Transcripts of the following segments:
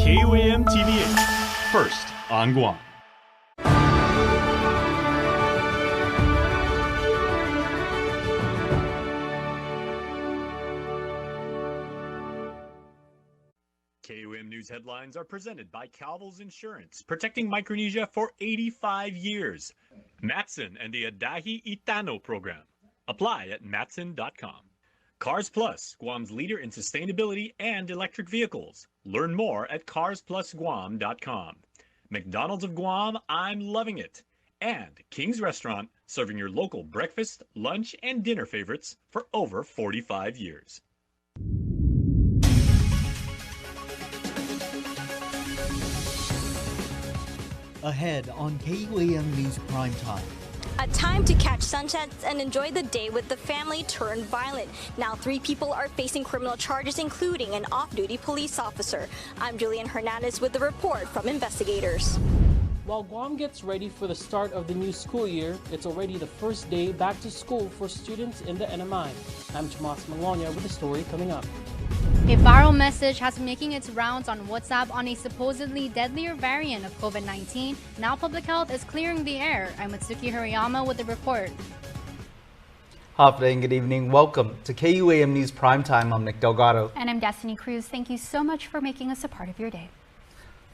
KUAM TV8, first on Guam. KUAM News headlines are presented by Calvil's Insurance, protecting Micronesia for 85 years. Matson and the Adahi Itano program. Apply at matson.com. Cars Plus, Guam's leader in sustainability and electric vehicles. Learn more at carsplusguam.com. McDonald's of Guam, I'm loving it. And King's Restaurant, serving your local breakfast, lunch, and dinner favorites for over 45 years. Ahead on KUAM News Primetime. A time to catch sunsets and enjoy the day with the family turned violent. Now 3 people are facing criminal charges, including an off-duty police officer. I'm Julian Hernandez with the report from investigators. While Guam gets ready for the start of the new school year, it's already the first day back to school for students in the NMI. I'm Tomas Mangonia with the story coming up. A viral message has been making its rounds on WhatsApp on a supposedly deadlier variant of COVID-19. Now public health is clearing the air. I'm Mitsuki Hirayama with the report. Half day and good evening. Welcome to KUAM News Primetime. I'm Nick Delgado. And I'm Destiny Cruz. Thank you so much for making us a part of your day.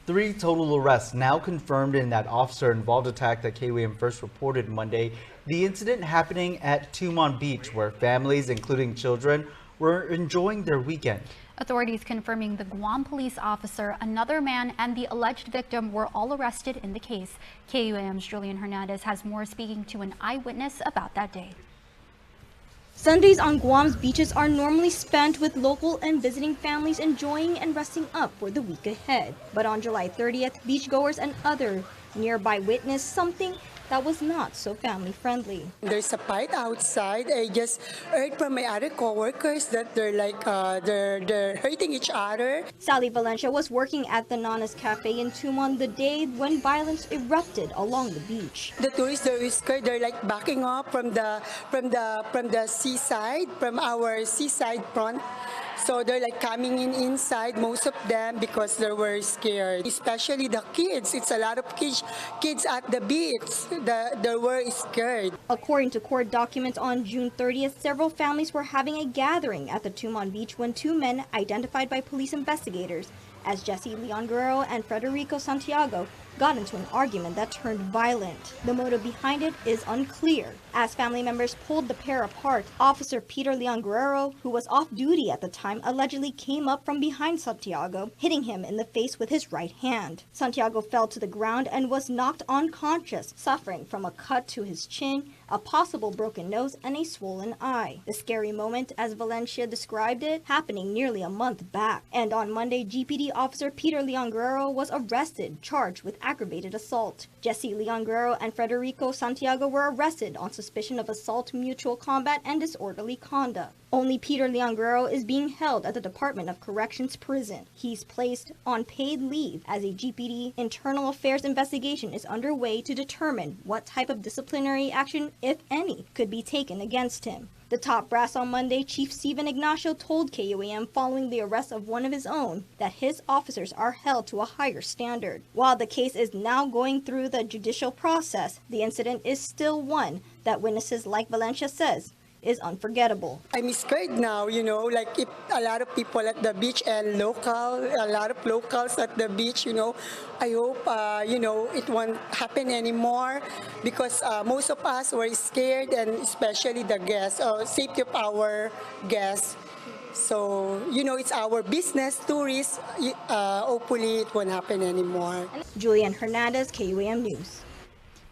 3 total arrests now confirmed in that officer-involved attack that KUAM first reported Monday. The incident happening at Tumon Beach, where families, including children, were enjoying their weekend. Authorities confirming the Guam police officer, another man, and the alleged victim were all arrested in the case. KUAM's Julian Hernandez has more, speaking to an eyewitness about that day. Sundays on Guam's beaches are normally spent with local and visiting families enjoying and resting up for the week ahead. But on July 30th, beachgoers and other nearby witnessed something that was not so family-friendly. There's a fight outside. I just heard from my other co-workers that they're hurting each other. Sally Valencia was working at the Nanas Cafe in Tumon the day when violence erupted along the beach. The tourists, they're scared. They're like backing up from the seaside, from our seaside front. So they're like coming inside, most of them, because they were scared. Especially the kids. It's a lot of kids at the beach. They were scared. According to court documents, on June 30th, several families were having a gathering at the Tumon Beach when 2 men, identified by police investigators as Jesse Leon Guerrero and Federico Santiago, got into an argument that turned violent. The motive behind it is unclear. As family members pulled the pair apart, Officer Peter Leon Guerrero, who was off duty at the time, allegedly came up from behind Santiago, hitting him in the face with his right hand. Santiago fell to the ground and was knocked unconscious, suffering from a cut to his chin, a possible broken nose, and a swollen eye. The scary moment, as Valencia described it, happening nearly a month back. And on Monday, GPD Officer Peter Leon Guerrero was arrested, charged with aggravated assault. Jesse Leon Guerrero and Federico Santiago were arrested on suspicion of assault, mutual combat, and disorderly conduct. Only Peter Leon Guerrero is being held at the Department of Corrections prison. He's placed on paid leave as a GPD internal affairs investigation is underway to determine what type of disciplinary action, if any, could be taken against him. The top brass on Monday, Chief Stephen Ignacio, told KUAM following the arrest of one of his own that his officers are held to a higher standard. While the case is now going through the judicial process, the incident is still one that witnesses like Valencia says is unforgettable. I'm scared now, like if a lot of people at the beach and a lot of locals at the beach, I hope, it won't happen anymore because most of us were scared, and especially the guests, safety of our guests. So, it's our business, tourists. Hopefully it won't happen anymore. Julian Hernandez, KUAM News.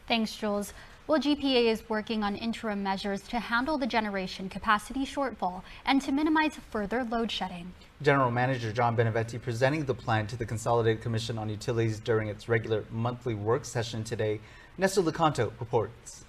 Thanks, Jules. Well, GPA is working on interim measures to handle the generation capacity shortfall and to minimize further load shedding. General Manager John Beneventi presenting the plan to the Consolidated Commission on Utilities during its regular monthly work session today. Nestor Lecanto reports.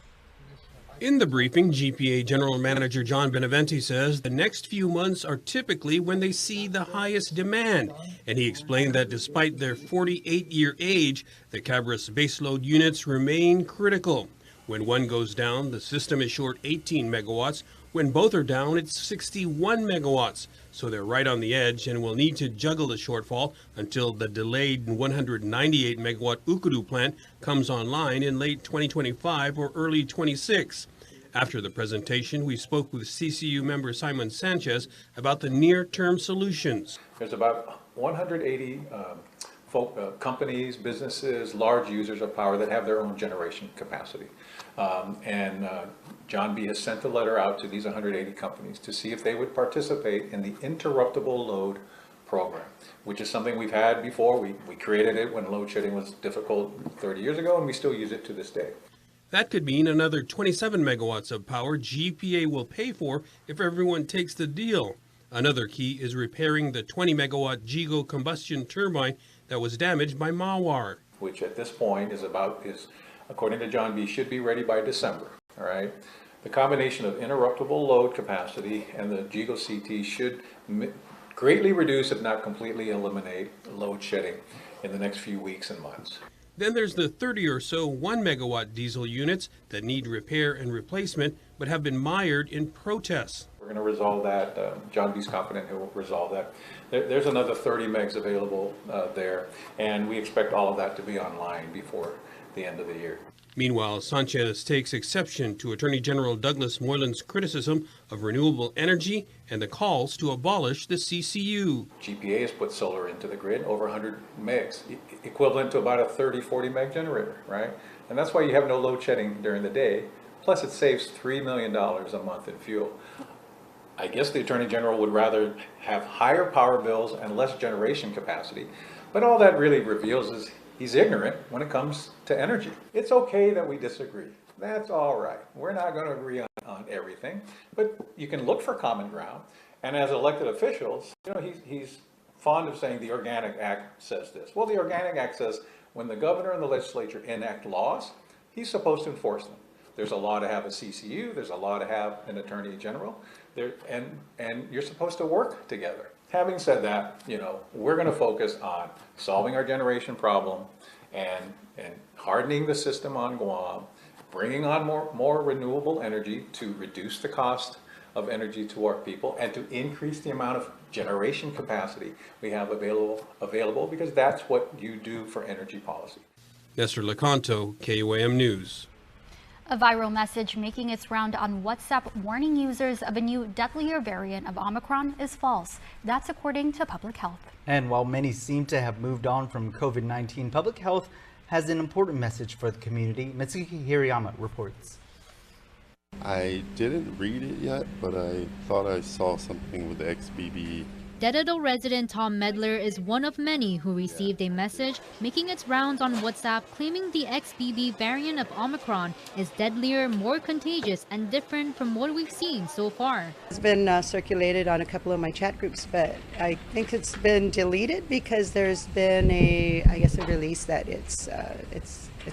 In the briefing, GPA General Manager John Beneventi says the next few months are typically when they see the highest demand. And he explained that despite their 48-year age, the Cabras baseload units remain critical. When one goes down, the system is short 18 megawatts, When both are down, it's 61 megawatts. So they're right on the edge and will need to juggle the shortfall until the delayed 198 megawatt Ukuru plant comes online in late 2025 or early 26. After the presentation, we spoke with CCU member Simon Sanchez about the near-term solutions. There's about 180 companies, businesses, large users of power that have their own generation capacity. John B. has sent a letter out to these 180 companies to see if they would participate in the interruptible load program, which is something we've had before. We created it when load shedding was difficult 30 years ago, and we still use it to this day. That could mean another 27 megawatts of power GPA will pay for if everyone takes the deal. Another key is repairing the 20 megawatt GIGO combustion turbine that was damaged by Mawar. Which at this point is according to John B., should be ready by December, all right? The combination of interruptible load capacity and the GIGO CT should greatly reduce, if not completely eliminate, load shedding in the next few weeks and months. Then there's the 30 or so 1 megawatt diesel units that need repair and replacement but have been mired in protests. We're going to resolve that. John B's confident he'll resolve that. There's another 30 megs available there, and we expect all of that to be online before the end of the year. Meanwhile, Sanchez takes exception to Attorney General Douglas Moylan's criticism of renewable energy and the calls to abolish the CCU. GPA has put solar into the grid, over 100 megs, equivalent to about a 30-40 meg generator, right? And that's why you have no load shedding during the day. Plus, it saves $3 million a month in fuel. I guess the Attorney General would rather have higher power bills and less generation capacity, but all that really reveals is he's ignorant when it comes to energy. It's okay that we disagree. That's all right. We're not going to agree on everything, but you can look for common ground. And as elected officials, you know, he's fond of saying the Organic Act says this. Well, the Organic Act says when the governor and the legislature enact laws, he's supposed to enforce them. There's a law to have a CCU. There's a law to have an Attorney General. And you're supposed to work together. Having said that, you know, we're going to focus on solving our generation problem and hardening the system on Guam, bringing on more renewable energy to reduce the cost of energy to our people and to increase the amount of generation capacity we have available because that's what you do for energy policy. Nestor Lecanto, KUAM News. A viral message making its round on WhatsApp warning users of a new deadlier variant of Omicron is false. That's according to Public Health. And while many seem to have moved on from COVID-19, Public Health has an important message for the community. Mitsuki Hirayama reports. I didn't read it yet, but I thought I saw something with the XBB. Dededo resident Tom Medler is one of many who received a message making its rounds on WhatsApp claiming the XBB variant of Omicron is deadlier, more contagious, and different from what we've seen so far. It's been circulated on a couple of my chat groups, but I think it's been deleted because there's been a release that it's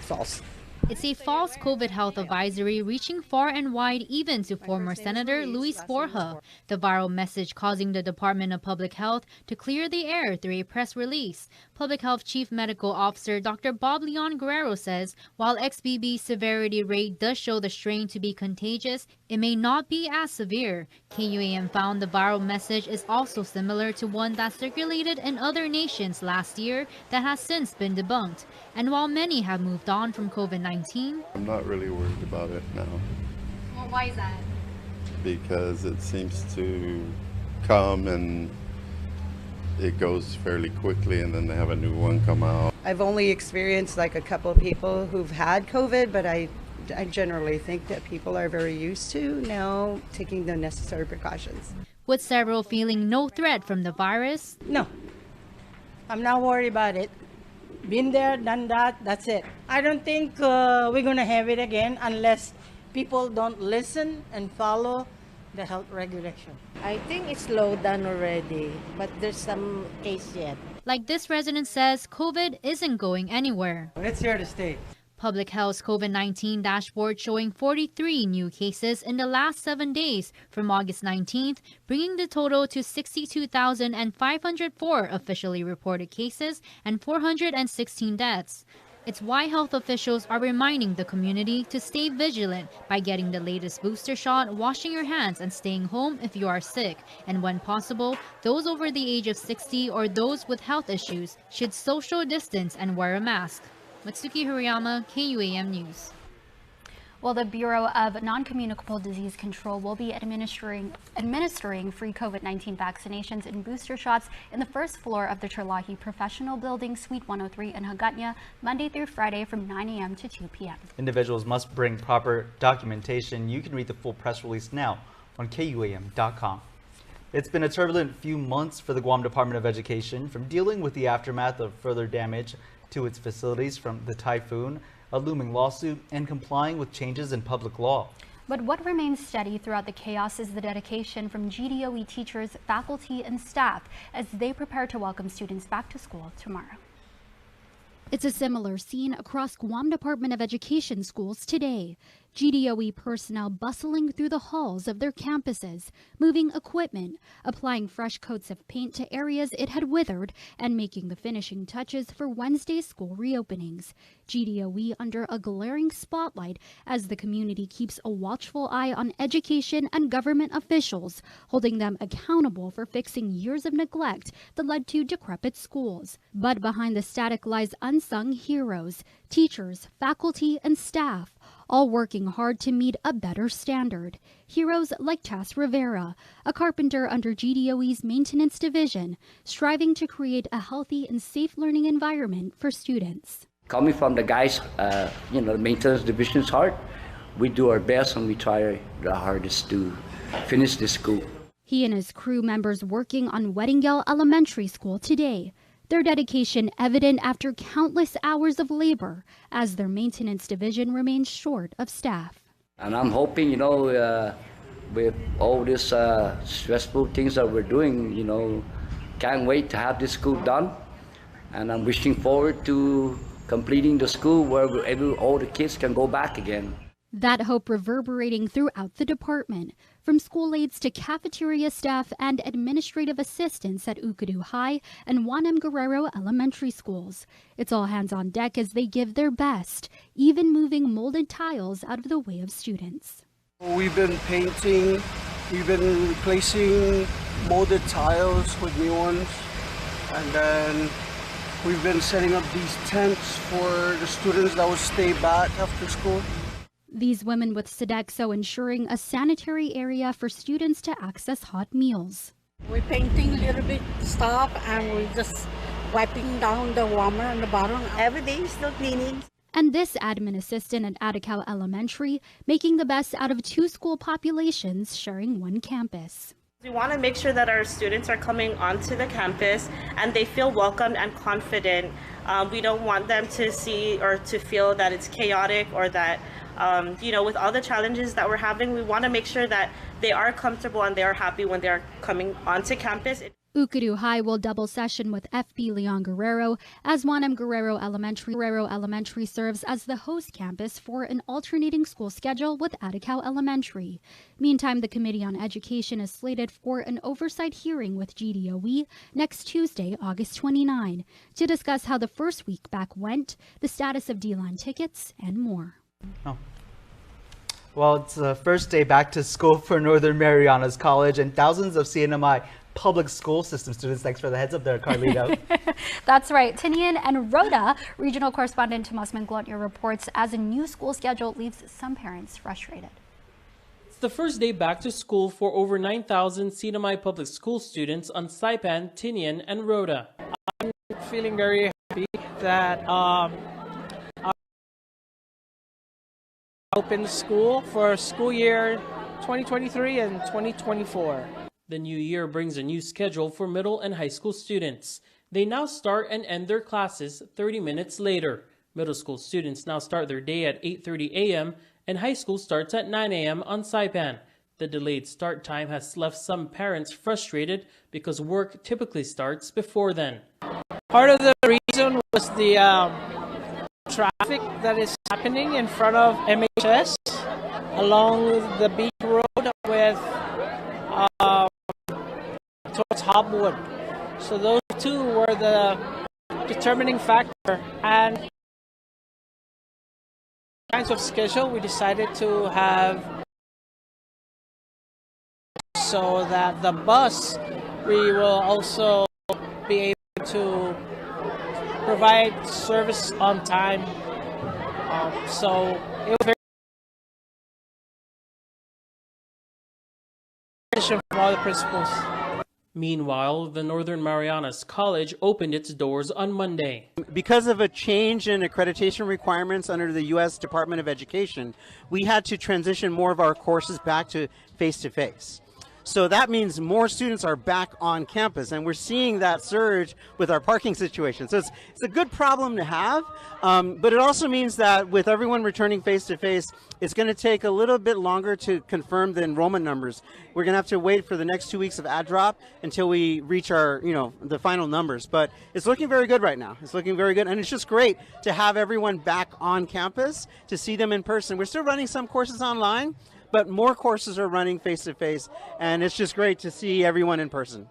false. It's a false COVID health advisory reaching far and wide, even to former Senator Luis Borja. The viral message causing the Department of Public Health to clear the air through a press release. Public Health Chief Medical Officer Dr. Bob Leon Guerrero says while XBB severity rate does show the strain to be contagious, it may not be as severe. KUAM found the viral message is also similar to one that circulated in other nations last year that has since been debunked. And while many have moved on from COVID-19, I'm not really worried about it now. Well, why is that? Because it seems to come and it goes fairly quickly and then they have a new one come out. I've only experienced like a couple of people who've had COVID, but I generally think that people are very used to now taking the necessary precautions. With several feeling no threat from the virus. No, I'm not worried about it. Been there, done that, that's it. I don't think we're going to have it again unless people don't listen and follow the health regulation. I think it's slowed down already, but there's some case yet. Like this resident says, COVID isn't going anywhere. It's here to stay. Public Health's COVID-19 dashboard showing 43 new cases in the last 7 days from August 19th, bringing the total to 62,504 officially reported cases and 416 deaths. It's why health officials are reminding the community to stay vigilant by getting the latest booster shot, washing your hands, and staying home if you are sick. And when possible, those over the age of 60 or those with health issues should social distance and wear a mask. Matsuki Hirayama, KUAM News. Well, the Bureau of Non-Communicable Disease Control will be administering free COVID-19 vaccinations and booster shots in the first floor of the Terlahi Professional Building, Suite 103 in Hagåtña, Monday through Friday from 9 a.m. to 2 p.m. Individuals must bring proper documentation. You can read the full press release now on KUAM.com. It's been a turbulent few months for the Guam Department of Education, from dealing with the aftermath of further damage to its facilities from the typhoon, a looming lawsuit, and complying with changes in public law. But what remains steady throughout the chaos is the dedication from GDOE teachers, faculty, and staff as they prepare to welcome students back to school tomorrow. It's a similar scene across Guam Department of Education schools today. GDOE personnel bustling through the halls of their campuses, moving equipment, applying fresh coats of paint to areas it had withered, and making the finishing touches for Wednesday's school reopenings. GDOE under a glaring spotlight as the community keeps a watchful eye on education and government officials, holding them accountable for fixing years of neglect that led to decrepit schools. But behind the static lies unsung heroes, teachers, faculty, and staff, all working hard to meet a better standard. Heroes like Tass Rivera, a carpenter under GDOE's maintenance division, striving to create a healthy and safe learning environment for students. Coming from the guys, the maintenance division's heart, we do our best and we try the hardest to finish this school. He and his crew members working on Weddingale Elementary School today. Their dedication evident after countless hours of labor as their maintenance division remains short of staff. And I'm hoping, with all these stressful things that we're doing, can't wait to have this school done. And I'm wishing forward to completing the school where all the kids can go back again. That hope reverberating throughout the department, from school aides to cafeteria staff and administrative assistants at Ukadu High and Juan M. Guerrero Elementary Schools. It's all hands on deck as they give their best, even moving molded tiles out of the way of students. We've been painting, we've been replacing molded tiles with new ones, and then we've been setting up these tents for the students that will stay back after school. These women with Sodexo ensuring a sanitary area for students to access hot meals. We're painting a little bit stuff and we're just wiping down the warmer on the bottom. Every day still cleaning. And this admin assistant at Atacao Elementary making the best out of two school populations sharing one campus. We want to make sure that our students are coming onto the campus and they feel welcomed and confident. We don't want them to see or to feel that it's chaotic or that with all the challenges that we're having, we want to make sure that they are comfortable and they are happy when they're coming onto campus. Ukadu High will double session with FB Leon Guerrero as Juan M. Guerrero Elementary serves as the host campus for an alternating school schedule with Atacao Elementary. Meantime, the Committee on Education is slated for an oversight hearing with GDOE next Tuesday, August 29, to discuss how the first week back went, the status of D-line tickets, and more. Oh. Well, it's the first day back to school for Northern Marianas College and thousands of CNMI public school system students. Thanks for the heads up there, Carlito. That's right. Tinian and Rhoda, regional correspondent Tomas Manglotner reports as a new school schedule leaves some parents frustrated. It's the first day back to school for over 9,000 CNMI public school students on Saipan, Tinian, and Rhoda. I'm feeling very happy that open school for school year 2023 and 2024. The new year brings a new schedule for middle and high school students. They now start and end their classes 30 minutes later. Middle school students now start their day at 8:30 a.m. and high school starts at 9 a.m. on Saipan. The delayed start time has left some parents frustrated because work typically starts before then. Part of the reason was the traffic that is happening in front of MHS along the beach road with towards Hobwood. So those two were the determining factor, and kinds of schedule, we decided to have so that the bus, we will also be able to provide service on time. So it was very from all the principals. Meanwhile, the Northern Marianas College opened its doors on Monday. Because of a change in accreditation requirements under the U.S. Department of Education, we had to transition more of our courses back to face-to-face. So that means more students are back on campus, and we're seeing that surge with our parking situation. So it's a good problem to have, but it also means that with everyone returning face-to-face, it's going to take a little bit longer to confirm the enrollment numbers. We're going to have to wait for the next 2 weeks of ad drop until we reach our, the final numbers. But it's looking very good right now. It's looking very good, and it's just great to have everyone back on campus, to see them in person. We're still running some courses online, but more courses are running face-to-face, and it's just great to see everyone in person.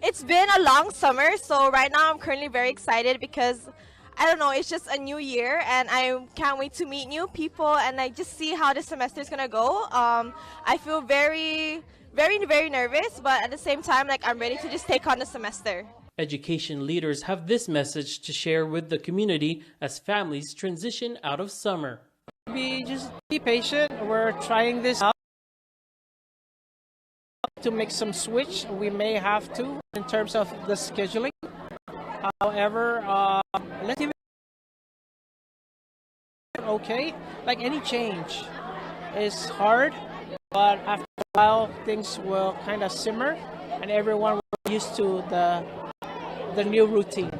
It's been a long summer, so right now I'm currently very excited because, I don't know, it's just a new year, and I can't wait to meet new people, and I just see how this semester is going to go. I feel very, very, very nervous, but at the same time, I'm ready to just take on the semester. Education leaders have this message to share with the community as families transition out of summer. Just be patient. We're trying this out to make some switch. We may have to in terms of the scheduling. However, let's give it okay. Like any change is hard, but after a while things will kind of simmer and everyone will get used to the new routine.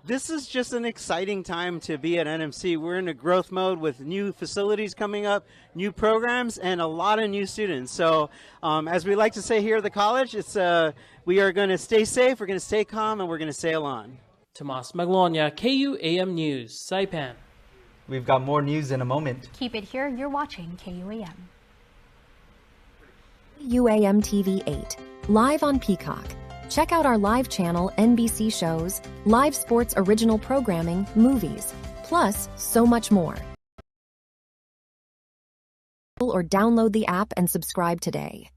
This is just an exciting time to be at NMC. We're in a growth mode with new facilities coming up, new programs, and a lot of new students. So as we like to say here at the college, we are going to stay safe, we're going to stay calm, and we're going to sail on. Tomas Maglonia, KUAM News, Saipan. We've got more news in a moment. Keep it here. You're watching KUAM. UAM TV 8, live on Peacock. Check out our live channel, NBC shows, live sports original programming, movies, plus so much more. Or download the app and subscribe today.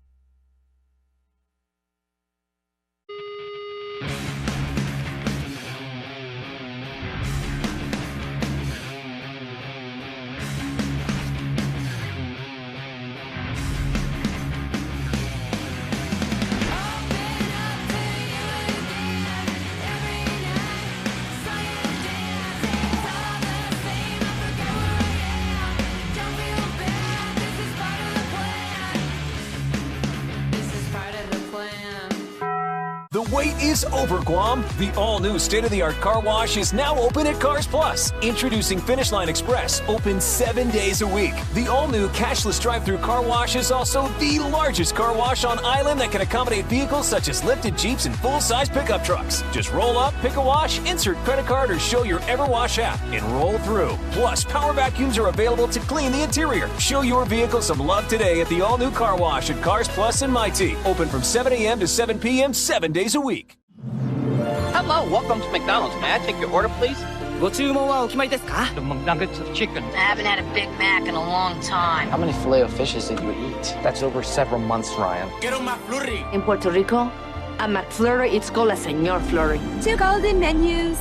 The wait is over, Guam. The all-new state-of-the-art car wash is now open at Cars Plus. Introducing Finish Line Express, open 7 days a week. The all-new cashless drive-through car wash is also the largest car wash on island that can accommodate vehicles such as lifted Jeeps and full-size pickup trucks. Just roll up, pick a wash, insert credit card, or show your EverWash app and roll through. Plus, power vacuums are available to clean the interior. Show your vehicle some love today at the all-new car wash at Cars Plus in Mighty. Open from 7 a.m. to 7 p.m. 7 days a week. Hello, welcome to McDonald's. May I take your order, please? The McNuggets of chicken. I haven't had a Big Mac in a long time. How many filet-o-fishes did you eat? That's over several months, Ryan. Quiero McFlurry. In Puerto Rico, a McFlurry it's called a Señor Flurry. 2 golden menus.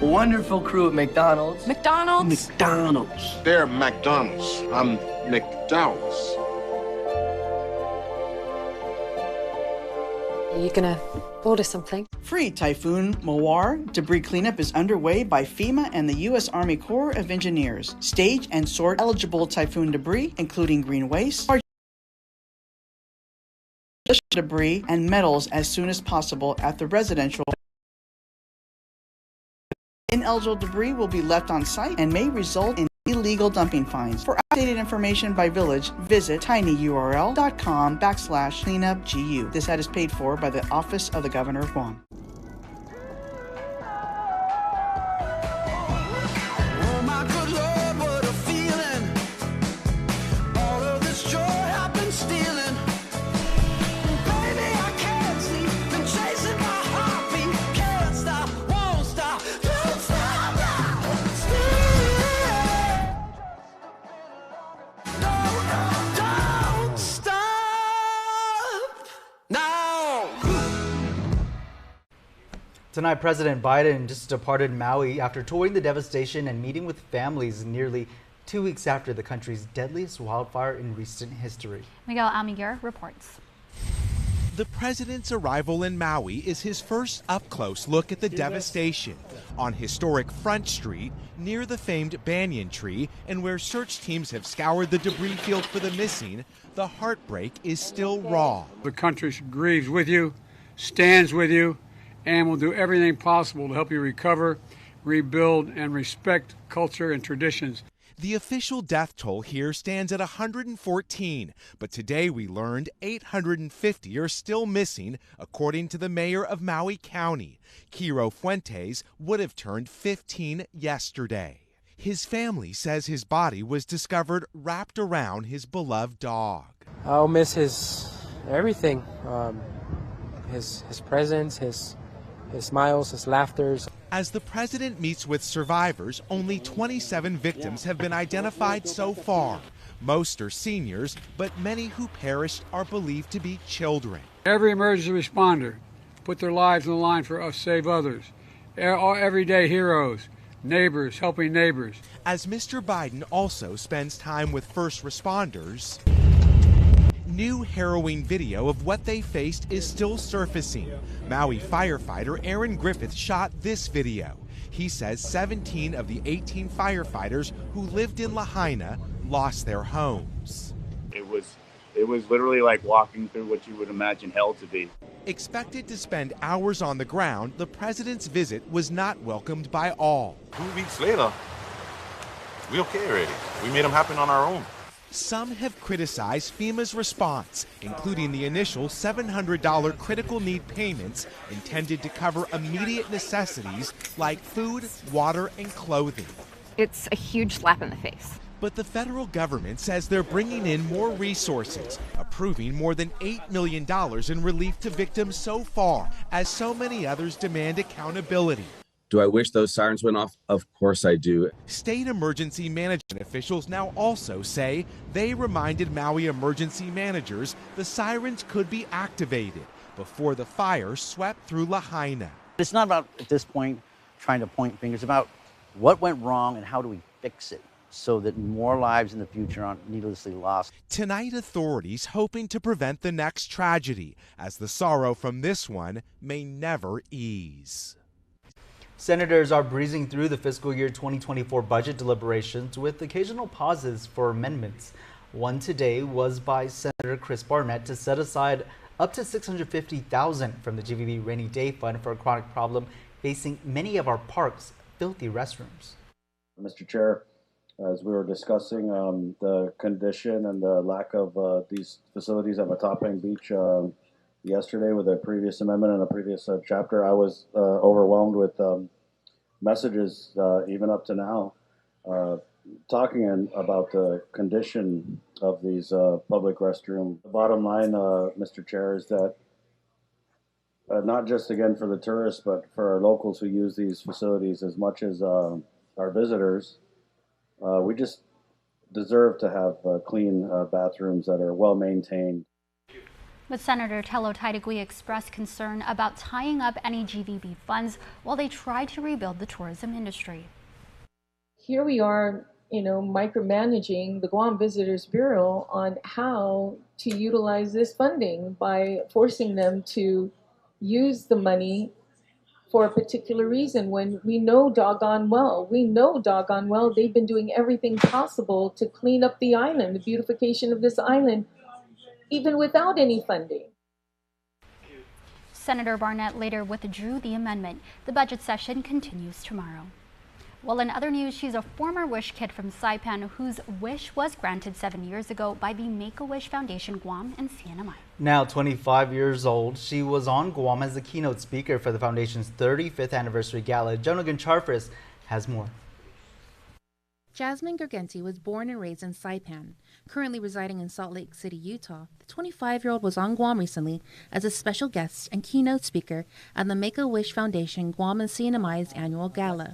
A wonderful crew at McDonald's. McDonald's. McDonald's. They're McDonald's. I'm McDowell's. Are you gonna order something? Free Typhoon Mawar debris cleanup is underway by FEMA and the U.S. Army Corps of Engineers. Stage and sort eligible typhoon debris, including green waste, debris, and metals as soon as possible at the residential. Ineligible debris will be left on site and may result in illegal dumping fines. For updated information by village, visit tinyurl.com/cleanupgu. This ad is paid for by the Office of the Governor of Guam. Tonight, President Biden just departed Maui after touring the devastation and meeting with families nearly 2 weeks after the country's deadliest wildfire in recent history. Miguel Almaguer reports. The president's arrival in Maui is his first up-close look at the devastation on historic Front Street near the famed banyan tree, and where search teams have scoured the debris field for the missing. The heartbreak is still raw. The country grieves with you, stands with you, and will do everything possible to help you recover, rebuild, and respect culture and traditions. The official death toll here stands at 114, but today we learned 850 are still missing, according to the mayor of Maui County. Kiro Fuentes would have turned 15 yesterday. His family says his body was discovered wrapped around his beloved dog. I'll miss his everything, his presence, his smiles, his laughters. As the president meets with survivors, only 27 victims have been identified so far. Most are seniors, but many who perished are believed to be children. Every emergency responder put their lives on the line for us, save others. Everyday heroes, neighbors helping neighbors. As Mr. Biden also spends time with first responders, new harrowing video of what they faced is still surfacing. Maui firefighter Aaron Griffith shot this video. He says 17 of the 18 firefighters who lived in Lahaina lost their homes. It was literally like walking through what you would imagine hell to be. Expected to spend hours on the ground, the president's visit was not welcomed by all. 2 weeks later, we okay already. We made them happen on our own. Some have criticized FEMA's response, including the initial $700 critical need payments intended to cover immediate necessities like food, water, and clothing. It's a huge slap in the face. But the federal government says they're bringing in more resources, approving more than $8 million in relief to victims so far, as so many others demand accountability. Do I wish those sirens went off? Of course I do. State emergency management officials now also say they reminded Maui emergency managers the sirens could be activated before the fire swept through Lahaina. It's not about, at this point, trying to point fingers. It's about what went wrong and how do we fix it so that more lives in the future aren't needlessly lost. Tonight, authorities hoping to prevent the next tragedy, as the sorrow from this one may never ease. Senators are breezing through the fiscal year 2024 budget deliberations with occasional pauses for amendments. One today was by Senator Chris Barnett to set aside up to $650,000 from the GVB Rainy Day Fund for a chronic problem facing many of our parks, filthy restrooms. Mr. Chair, as we were discussing the condition and the lack of these facilities at Matapang Beach yesterday with a previous amendment and a previous chapter, I was overwhelmed with messages even up to now talking about the condition of these public restrooms. The bottom line, Mr. Chair, is that not just again for the tourists, but for our locals who use these facilities as much as our visitors, we just deserve to have clean bathrooms that are well maintained. But Senator Tello Taitagui expressed concern about tying up any GVB funds while they try to rebuild the tourism industry. Here we are, micromanaging the Guam Visitors Bureau on how to utilize this funding by forcing them to use the money for a particular reason when we know doggone well they've been doing everything possible to clean up the island, the beautification of this island, even without any funding. Senator Barnett later withdrew the amendment. The budget session continues tomorrow. Well, in other news, she's a former Wish kid from Saipan whose wish was granted 7 years ago by the Make-A-Wish Foundation Guam and CNMI. Now 25 years old, she was on Guam as the keynote speaker for the foundation's 35th anniversary gala. Jonagan Charfris has more. Jasmine Gergenti was born and raised in Saipan. Currently residing in Salt Lake City, Utah, the 25-year-old was on Guam recently as a special guest and keynote speaker at the Make-A-Wish Foundation Guam and CNMI's annual gala.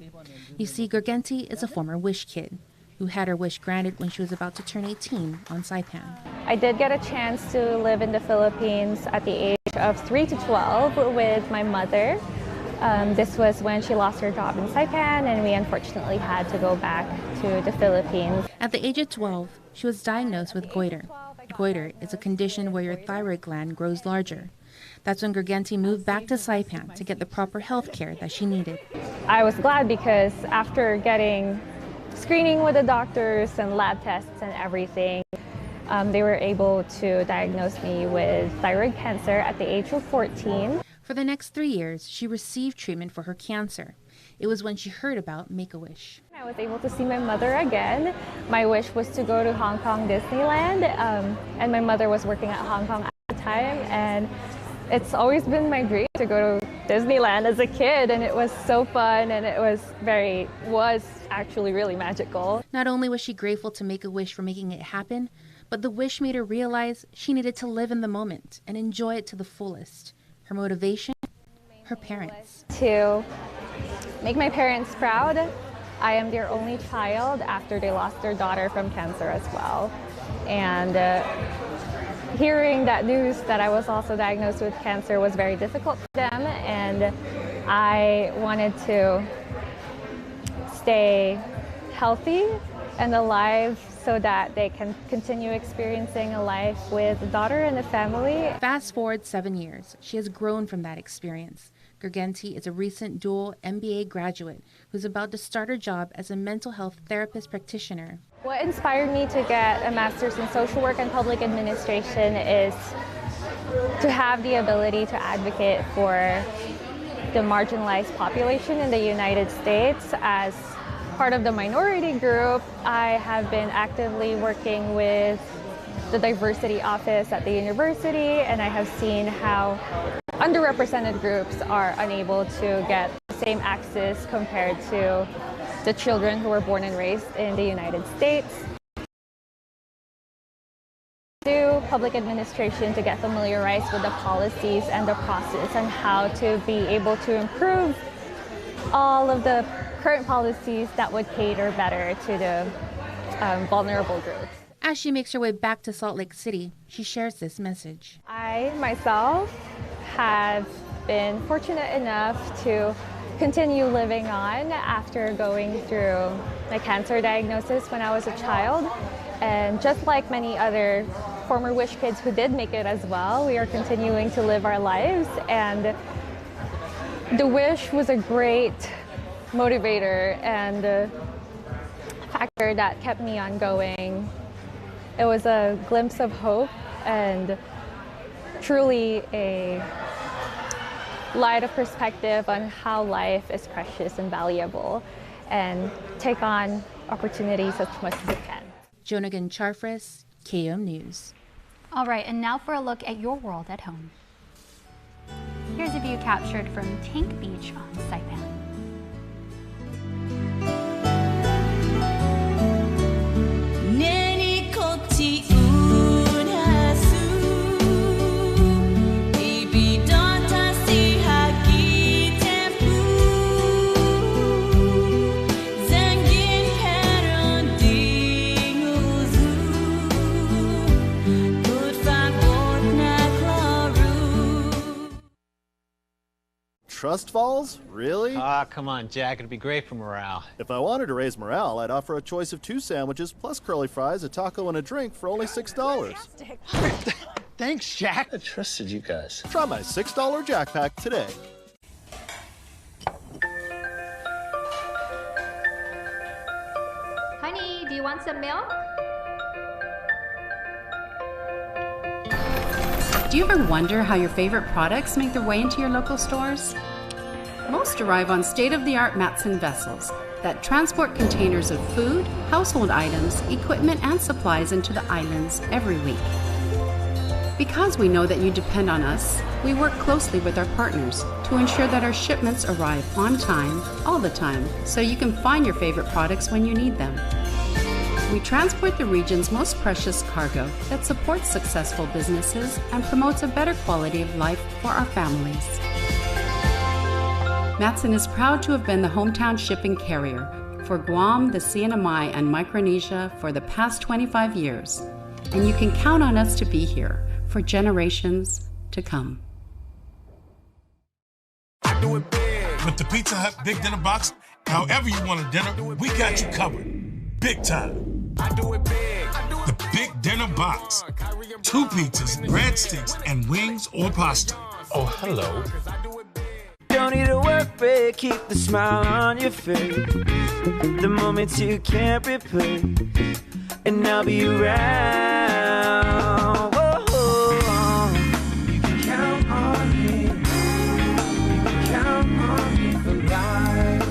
You see, Gergenti is a former Wish kid who had her wish granted when she was about to turn 18 on Saipan. I did get a chance to live in the Philippines at the age of 3 to 12 with my mother. This was when she lost her job in Saipan, and we unfortunately had to go back to the Philippines. At the age of 12, she was diagnosed with goiter. Goiter is a condition where your thyroid gland grows larger. That's when Gurgenti moved back to Saipan to get the proper health care that she needed. I was glad because after getting screening with the doctors and lab tests and everything, they were able to diagnose me with thyroid cancer at the age of 14. For the next 3 years, she received treatment for her cancer. It was when she heard about Make-A-Wish. I was able to see my mother again. My wish was to go to Hong Kong Disneyland, and my mother was working at Hong Kong at the time, and it's always been my dream to go to Disneyland as a kid, and it was so fun, and it was actually really magical. Not only was she grateful to Make-A-Wish for making it happen, but the wish made her realize she needed to live in the moment and enjoy it to the fullest. Her motivation? Her parents. To make my parents proud. I am their only child after they lost their daughter from cancer as well. And hearing that news that I was also diagnosed with cancer was very difficult for them, and I wanted to stay healthy and alive so that they can continue experiencing a life with a daughter and a family. Fast forward 7 years, she has grown from that experience. Gurgenti is a recent dual MBA graduate who's about to start her job as a mental health therapist practitioner. What inspired me to get a master's in social work and public administration is to have the ability to advocate for the marginalized population in the United States. As part of the minority group, I have been actively working with the diversity office at the university, and I have seen how underrepresented groups are unable to get the same access compared to the children who were born and raised in the United States. Do public administration to get familiarized with the policies and the process and how to be able to improve all of the current policies that would cater better to the vulnerable groups. As she makes her way back to Salt Lake City, she shares this message. I myself have been fortunate enough to continue living on after going through my cancer diagnosis when I was a child. And just like many other former Wish kids who did make it as well, we are continuing to live our lives. And the Wish was a great motivator and a factor that kept me on going. It was a glimpse of hope and truly a light of perspective on how life is precious and valuable, and take on opportunities as much as it can. Jonagan Charfres, KUAM News. All right, and now for a look at your world at home. Here's a view captured from Tank Beach on Saipan. Trust falls? Really? Ah, come on, Jack. It'd be great for morale. If I wanted to raise morale, I'd offer a choice of 2 sandwiches plus curly fries, a taco, and a drink for only $6. Thanks, Jack. I trusted you guys. Try my $6 Jack Pack today. Honey, do you want some milk? Do you ever wonder how your favorite products make their way into your local stores? Most arrive on state-of-the-art Matson vessels that transport containers of food, household items, equipment, and supplies into the islands every week. Because we know that you depend on us, we work closely with our partners to ensure that our shipments arrive on time, all the time, so you can find your favorite products when you need them. We transport the region's most precious cargo that supports successful businesses and promotes a better quality of life for our families. Matson is proud to have been the hometown shipping carrier for Guam, the CNMI, and Micronesia for the past 25 years, and you can count on us to be here for generations to come. I do it big. With the Pizza Hut Big Dinner Box, however you want a dinner, we got you covered. Big time. I do it big. The Big Dinner Box. 2 pizzas, breadsticks, and wings or pasta. Oh, hello. Don't need a work break, keep the smile on your face. The moments you can't replace, and I'll be around. Whoa. You can count on me. You can count on me for life.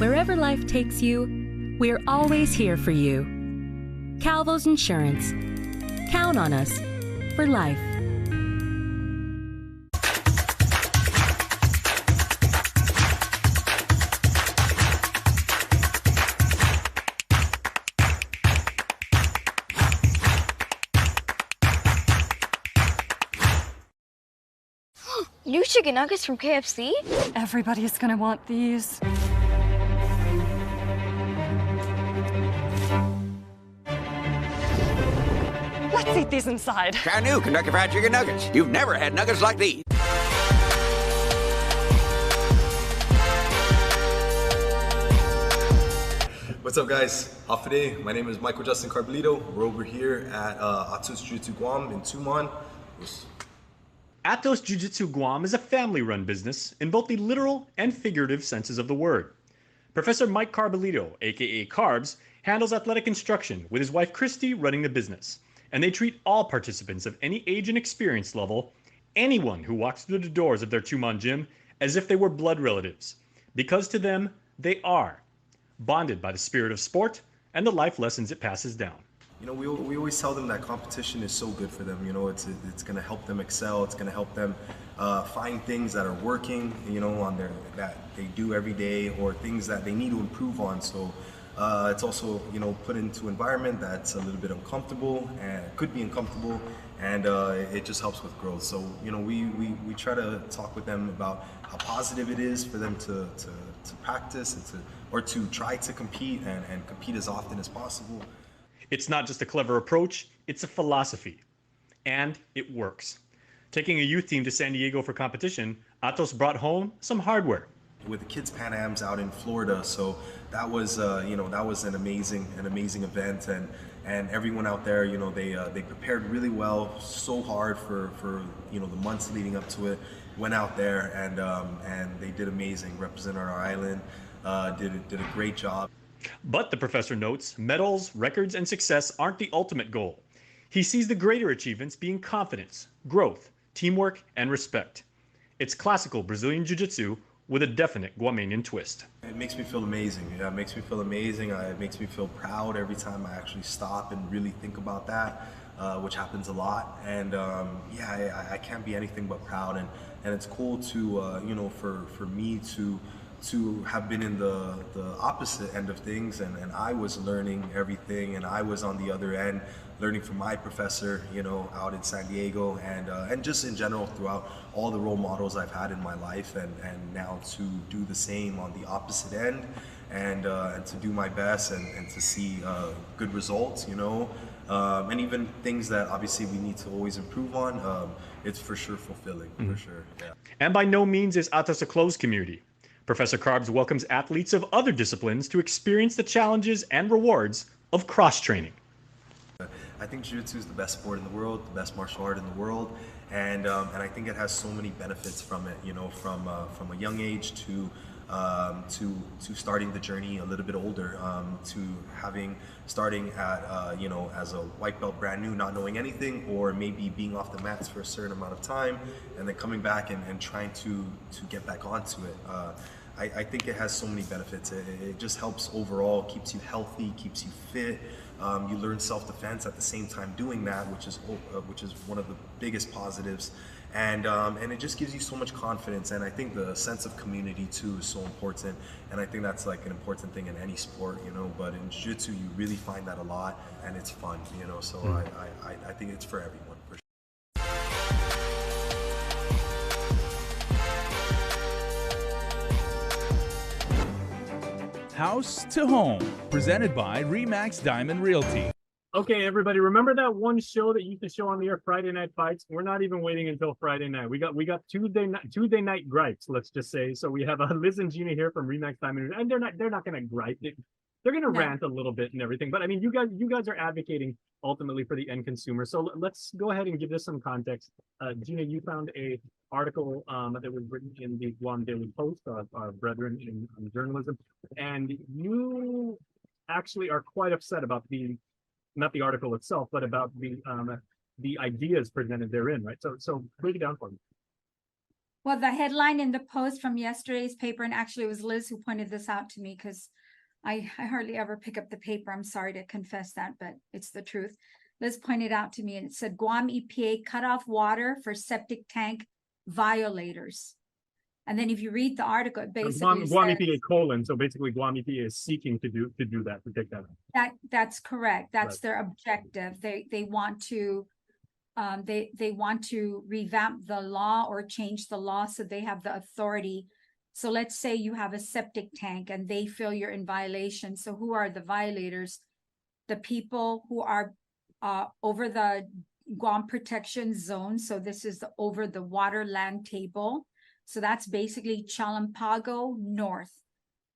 Wherever life takes you, we're always here for you. Calvo's Insurance. Count on us for life. New chicken nuggets from KFC? Everybody's gonna want these. Let's eat these inside. Try new Kentucky Fried Chicken Nuggets. You've never had nuggets like these. What's up, guys? Hafa. My name is Michael Justin Carbolito. We're over here at Atos Jiu-Jitsu Guam in Tumon. Atos Jiu-Jitsu Guam is a family-run business in both the literal and figurative senses of the word. Professor Mike Carbolito, aka Carbs, handles athletic instruction with his wife Christy running the business, and they treat all participants of any age and experience level, anyone who walks through the doors of their Tumon gym, as if they were blood relatives, because to them, they are bonded by the spirit of sport and the life lessons it passes down. You know, we always tell them that competition is so good for them. You know, it's going to help them excel. It's going to help them find things that are working, you know, on that they do every day, or things that they need to improve on. So it's also, you know, put into an environment that's a little bit uncomfortable and could be uncomfortable, and it just helps with growth. So, you know, we try to talk with them about how positive it is for them to practice and to try to compete and compete as often as possible. It's not just a clever approach, it's a philosophy. And it works. Taking a youth team to San Diego for competition, Atos brought home some hardware. With the kids Pan Ams out in Florida, so that was you know, that was an amazing event, and everyone out there, you know, they prepared really well, so hard for you know, the months leading up to it. Went out there and they did amazing, represented our island, did a great job. But the professor notes, medals, records, and success aren't the ultimate goal. He sees the greater achievements being confidence, growth, teamwork, and respect. It's classical Brazilian Jiu-Jitsu with a definite Guamanian twist. It makes me feel amazing. Yeah, it makes me feel amazing. It makes me feel proud every time I actually stop and really think about that, which happens a lot. And yeah, I can't be anything but proud. And it's cool to, you know, for me to have been in the opposite end of things, and I was learning everything, and I was on the other end learning from my professor, you know, out in San Diego, and just in general throughout all the role models I've had in my life, and now to do the same on the opposite end, and to do my best and to see good results, you know, and even things that obviously we need to always improve on. It's for sure fulfilling, for sure. Yeah. And by no means is Atos a closed community. Professor Carbs welcomes athletes of other disciplines to experience the challenges and rewards of cross-training. I think Jiu-Jitsu is the best sport in the world, the best martial art in the world, and I think it has so many benefits from it. You know, from a young age to starting the journey a little bit older, to starting at you know, as a white belt brand new, not knowing anything, or maybe being off the mats for a certain amount of time and then coming back and trying to get back onto it. I think it has so many benefits. It just helps overall, keeps you healthy, keeps you fit. You learn self-defense at the same time doing that, which is one of the biggest positives. And it just gives you so much confidence, and I think the sense of community too is so important, and I think that's like an important thing in any sport, you know, but in Jiu-Jitsu you really find that a lot, and it's fun, you know, so I think it's for everyone, for sure. House to Home, presented by Remax Diamond Realty. Okay, everybody, remember that one show that used to show on the air, Friday Night Fights? We're not even waiting until Friday night. We got Tuesday night gripes, let's just say. So we have Liz and Gina here from Remax Diamond, and they're not gonna gripe. They're gonna rant a little bit and everything. But I mean, you guys are advocating ultimately for the end consumer. So let's go ahead and give this some context. Gina, you found a article that was written in the Guam Daily Post, our brethren in journalism, and you actually are quite upset about not the article itself, but about the ideas presented therein, right? So break it down for me. Well, the headline in the Post from yesterday's paper, and actually it was Liz who pointed this out to me because I hardly ever pick up the paper. I'm sorry to confess that, but it's the truth. Liz pointed out to me, and it said Guam EPA cut off water for septic tank violators. And then if you read the article, it basically Guam EPA colon. So basically, Guam EPA is seeking to do that, to take that out. That's correct. That's their objective. They want to they want to revamp the law or change the law so they have the authority. So let's say you have a septic tank and they feel you're in violation. So who are the violators? The people who are over the Guam protection zone. So this is over the water land table. So that's basically Chalampago North.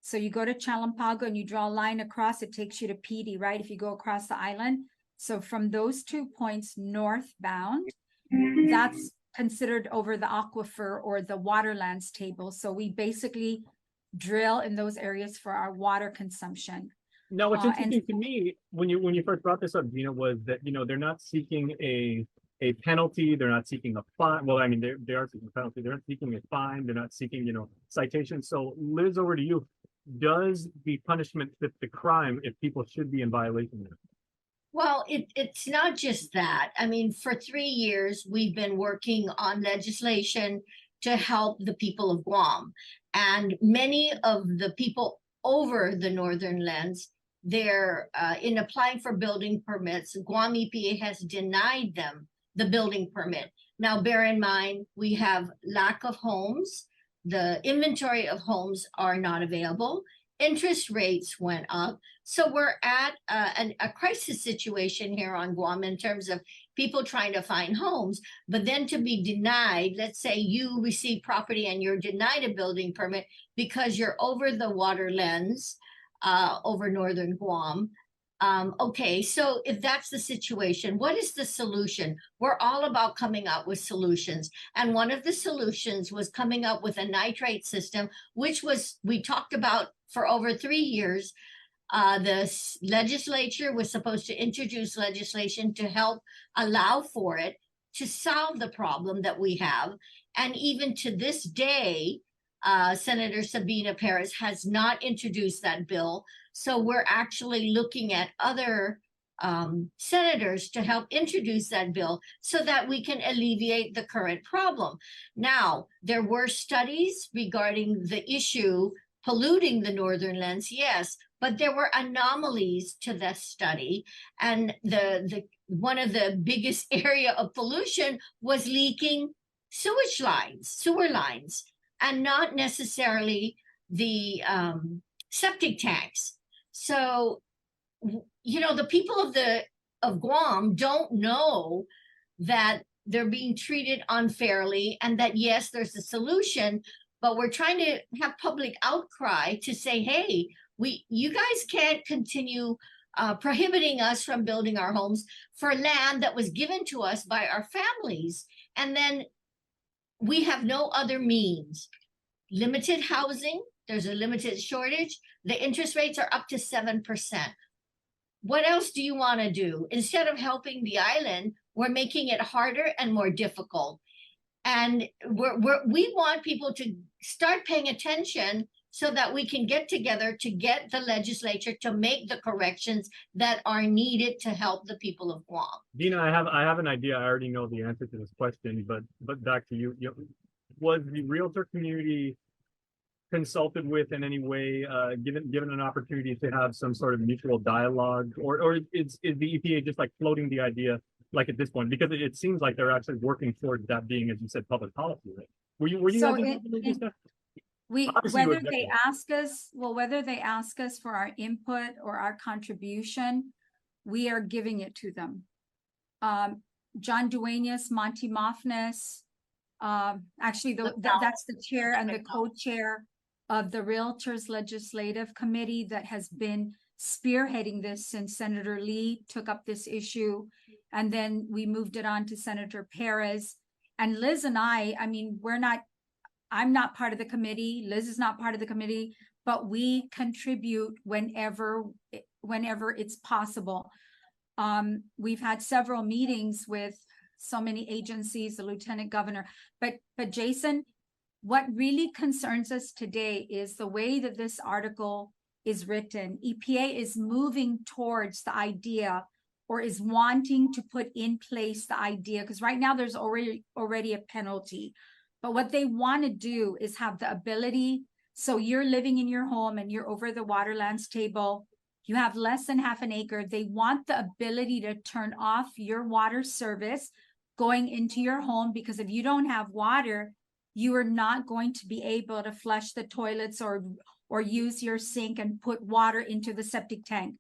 So you go to Chalampago and you draw a line across, it takes you to PD, right? If you go across the island. So from those 2 points northbound, that's considered over the aquifer or the waterlands table. So we basically drill in those areas for our water consumption. Now, what's interesting to me when you first brought this up, Gina, was that they're not seeking a penalty, they're not seeking a fine. Well, I mean, they are seeking a penalty. They're not seeking a fine. They're not seeking citation. So, Liz, over to you. Does the punishment fit the crime if people should be in violation? Well, it's not just that. I mean, for 3 years, we've been working on legislation to help the people of Guam. And many of the people over the northern lands, they're in applying for building permits, Guam EPA has denied them the building permit. Now, bear in mind, we have lack of homes. The inventory of homes are not available. Interest rates went up. So we're at a crisis situation here on Guam in terms of people trying to find homes, but then to be denied, let's say you receive property and you're denied a building permit because you're over the water lens, over northern Guam. Okay, so if that's the situation, what is the solution? We're all about coming up with solutions. And one of the solutions was coming up with a nitrate system, which we talked about for over 3 years. The legislature was supposed to introduce legislation to help allow for it to solve the problem that we have. And even to this day, Senator Sabina Perez has not introduced that bill. So we're actually looking at other senators to help introduce that bill so that we can alleviate the current problem. Now, there were studies regarding the issue polluting the northern lands, yes, but there were anomalies to this study. And the one of the biggest area of pollution was leaking sewer lines, and not necessarily the septic tanks. So, the people of Guam don't know that they're being treated unfairly and that, yes, there's a solution, but we're trying to have public outcry to say, hey, you guys can't continue prohibiting us from building our homes for land that was given to us by our families. And then we have no other means. Limited housing, there's a limited shortage. The interest rates are up to 7%. What else do you want to do? Instead of helping the island, we're making it harder and more difficult. And we want people to start paying attention so that we can get together to get the legislature to make the corrections that are needed to help the people of Guam. Dina, I have an idea. I already know the answer to this question, but back to you. Was the realtor community consulted with in any way, given an opportunity to have some sort of mutual dialogue, or is the EPA just like floating the idea like at this point? Because it seems like they're actually working towards that being, as you said, public policy. Right? Were you so whether they ask us for our input or our contribution, we are giving it to them. John Duenas, Monty Moffness, actually that's the chair and the co-chair of the Realtors Legislative Committee that has been spearheading this since Senator Lee took up this issue. And then we moved it on to Senator Perez. And Liz and I mean, I'm not part of the committee. Liz is not part of the committee, but we contribute whenever it's possible. We've had several meetings with so many agencies, the Lieutenant Governor, but Jason, what really concerns us today is the way that this article is written. EPA is moving towards the idea, or is wanting to put in place the idea, because right now there's already a penalty. But what they want to do is have the ability, so you're living in your home and you're over the waterlands table, you have less than half an acre, they want the ability to turn off your water service going into your home, because if you don't have water, you are not going to be able to flush the toilets or use your sink and put water into the septic tank.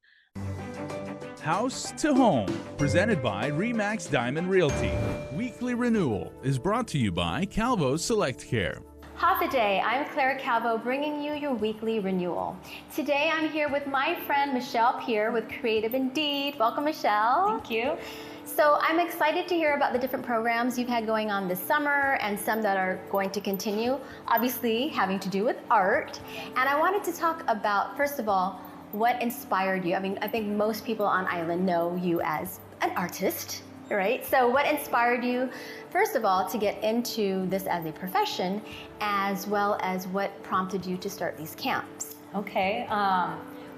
House to Home, presented by Remax Diamond Realty. Weekly Renewal is brought to you by Calvo's Select Care. Half a day, I'm Claire Calvo, bringing you your weekly renewal. Today I'm here with my friend Michelle Peer with Creative Indeed. Welcome, Michelle. Thank you. So I'm excited to hear about the different programs you've had going on this summer and some that are going to continue, obviously having to do with art. And I wanted to talk about, first of all, what inspired you? I mean, I think most people on Island know you as an artist, right? So what inspired you, first of all, to get into this as a profession, as well as what prompted you to start these camps? Okay.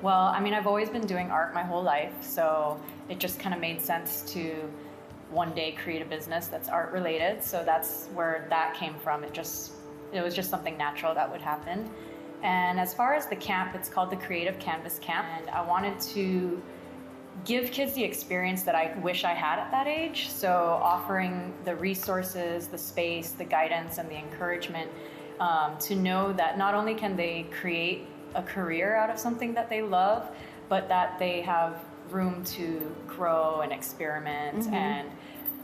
Well, I mean, I've always been doing art my whole life, so it just kind of made sense to one day create a business that's art related. So that's where that came from. It was just something natural that would happen. And as far as the camp, it's called the Creative Canvas Camp. And I wanted to give kids the experience that I wish I had at that age. So offering the resources, the space, the guidance, and the encouragement to know that not only can they create a career out of something that they love, but that they have room to grow and experiment and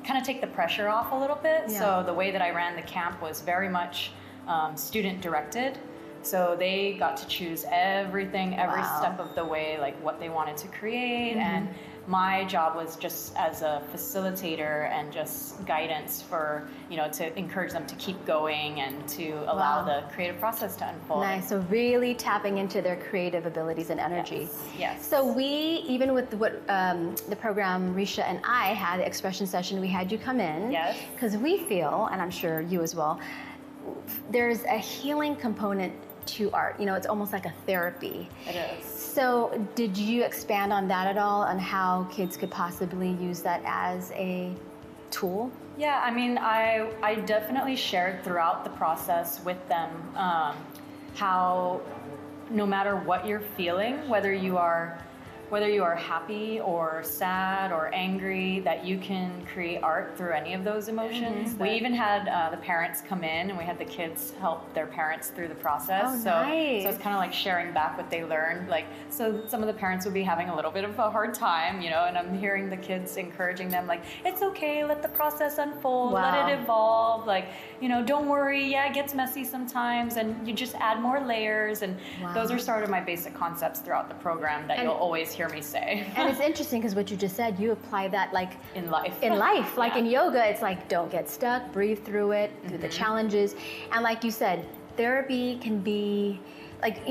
kind of take the pressure off a little bit. Yeah. So the way that I ran the camp was very much student directed. So they got to choose everything, every step of the way, like what they wanted to create. And my job was just as a facilitator and just guidance for, to encourage them to keep going and to allow the creative process to unfold. Nice. So really tapping into their creative abilities and energy. Yes. So we, even with what the program Risha and I had, the expression session, we had you come in. Yes. Because we feel, and I'm sure you as well, there's a healing component to art. It's almost like a therapy. It is. So did you expand on that at all, on how kids could possibly use that as a tool? Yeah, I mean, I definitely shared throughout the process with them how no matter what you're feeling, whether you are happy or sad or angry, that you can create art through any of those emotions. We even had the parents come in, and we had the kids help their parents through the process. Oh, nice. So it's kind of like sharing back what they learned. Like, so some of the parents would be having a little bit of a hard time, and I'm hearing the kids encouraging them, like, it's okay, let the process unfold, let it evolve, like, don't worry, yeah, it gets messy sometimes, and you just add more layers. And those are sort of my basic concepts throughout the program that you'll always hear me say. And it's interesting because what you just said, you apply that like in life. Like in yoga, it's like, don't get stuck, breathe through it, through the challenges. And like you said, therapy can be like,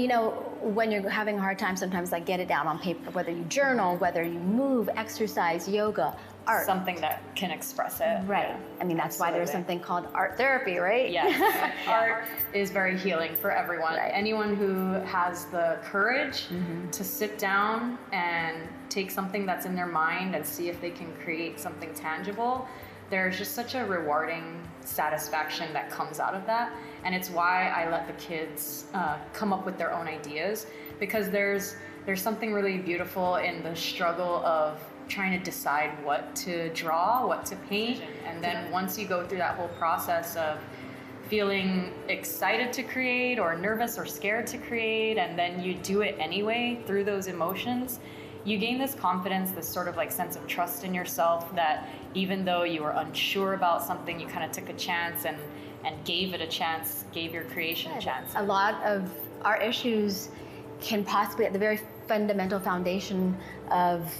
when you're having a hard time, sometimes like get it down on paper, whether you journal, whether you move, exercise, yoga, art. Something that can express it. Right. Yeah. I mean, that's why there's something called art therapy, right? Yes. Art is very healing for everyone. Right. Anyone who has the courage to sit down and take something that's in their mind and see if they can create something tangible, there's just such a rewarding satisfaction that comes out of that. And it's why I let the kids come up with their own ideas, because there's something really beautiful in the struggle of trying to decide what to draw, what to paint. And then once you go through that whole process of feeling excited to create or nervous or scared to create, and then you do it anyway through those emotions, you gain this confidence, this sort of like sense of trust in yourself that even though you were unsure about something, you kind of took a chance and gave it a chance, gave your creation a chance. A lot of our issues can possibly, at the very fundamental foundation of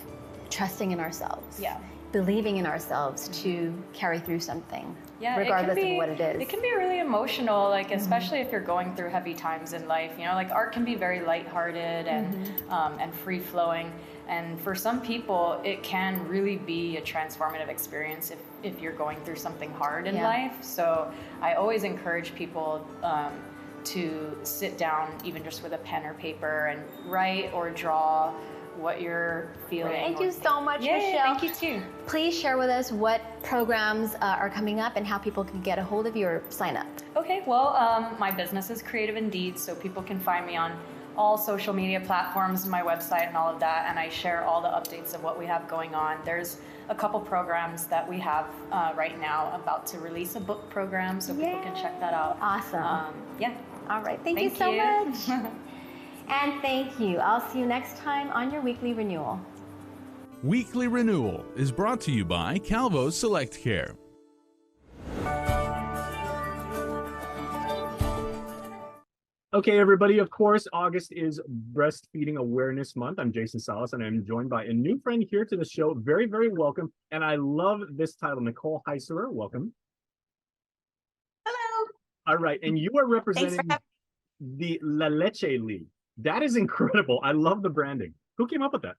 trusting in ourselves. Yeah. Believing in ourselves to carry through something, regardless of what it is. It can be really emotional, like especially if you're going through heavy times in life. You know, like art can be very lighthearted and free flowing. And for some people, it can really be a transformative experience if you're going through something hard in life. So I always encourage people to sit down, even just with a pen or paper, and write or draw what you're feeling. Thank you so much, Thank Michelle. you too. Please share with us what programs are coming up and how people can get a hold of you or sign up. Okay, well, my business is Creative Indeed, so people can find me on all social media platforms, my website and all of that, and I share all the updates of what we have going on. There's a couple programs that we have right now, about to release a book program, so people can check that out. Awesome. Yeah. All right, thank you so much. And thank you. I'll see you next time on your Weekly Renewal. Weekly Renewal is brought to you by Calvo's Select Care. Okay, everybody, of course, August is Breastfeeding Awareness Month. I'm Jason Salas, and I'm joined by a new friend here to the show. Very, very welcome. And I love this title, Nicole Heiserer. Welcome. Hello. All right, and you are representing the La Leche League. That is incredible. I love the branding. Who came up with that?